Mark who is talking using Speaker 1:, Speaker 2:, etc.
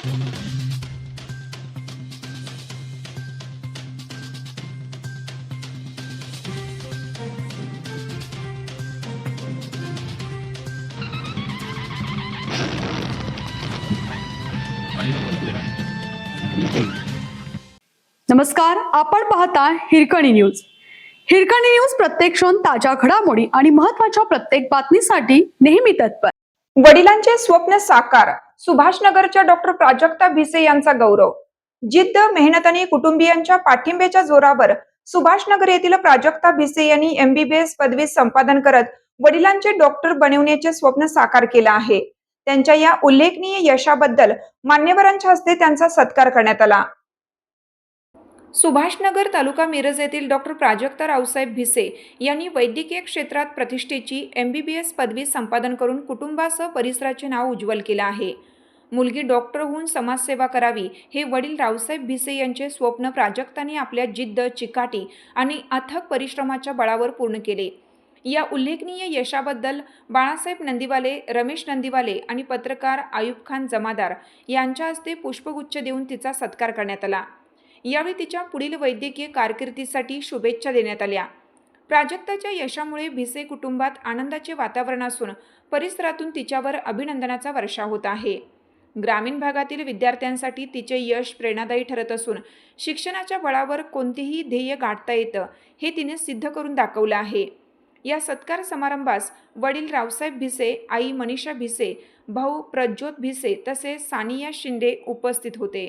Speaker 1: नमस्कार, आपण पाहता हिरकणी न्यूज. हिरकणी न्यूज प्रत्येक क्षण ताज्या घडामोडी आणि महत्त्वाच्या प्रत्येक बातमीसाठी नेहमी तत्पर.
Speaker 2: वडिलांचे स्वप्न साकार, सुभाषनगरच्या डॉक्टर प्राजक्ता भिसे यांचा गौरव. जिद्द, मेहनत आणि कुटुंबियांच्या पाठिंब्याच्या जोरावर सुभाषनगर येथील प्राजक्ता भिसे यांनी MBBS पदवी संपादन करत वडिलांचे डॉक्टर बनवण्याचे स्वप्न साकार केले आहे. त्यांच्या या उल्लेखनीय यशाबद्दल मान्यवरांच्या हस्ते त्यांचा सत्कार करण्यात आला. सुभाषनगर तालुका मिरज येथील डॉक्टर प्राजक्ता रावसाहेब भिसे यांनी वैद्यकीय क्षेत्रात प्रतिष्ठेची MBBS पदवी संपादन करून कुटुंबासह परिसराचे नाव उज्ज्वल केले आहे. मुलगी डॉक्टर होऊन समाजसेवा करावी हे वडील रावसाहेब भिसे यांचे स्वप्न प्राजक्तांनी आपल्या जिद्द, चिकाटी आणि अथक परिश्रमाच्या बळावर पूर्ण केले. या उल्लेखनीय यशाबद्दल बाळासाहेब नंदीवाले, रमेश नंदीवाले आणि पत्रकार आयुब खान जमादार यांच्या हस्ते पुष्पगुच्छ देऊन तिचा सत्कार करण्यात आला. यावेळी तिच्या पुढील वैद्यकीय कारकिर्दीसाठी शुभेच्छा देण्यात आल्या. प्राजक्ताच्या यशामुळे भिसे कुटुंबात आनंदाचे वातावरण असून परिसरातून तिच्यावर अभिनंदनाचा वर्षाव होत आहे. ग्रामीण भागातील विद्यार्थ्यांसाठी तिचे यश प्रेरणादायी ठरत असून शिक्षणाच्या बळावर कोणतेही ध्येय गाठता येतं हे तिने सिद्ध करून दाखवलं आहे. या सत्कार समारंभास वडील रावसाहेब भिसे, आई मनीषा भिसे, भाऊ प्रज्योत भिसे तसेच सानिया शिंदे उपस्थित होते.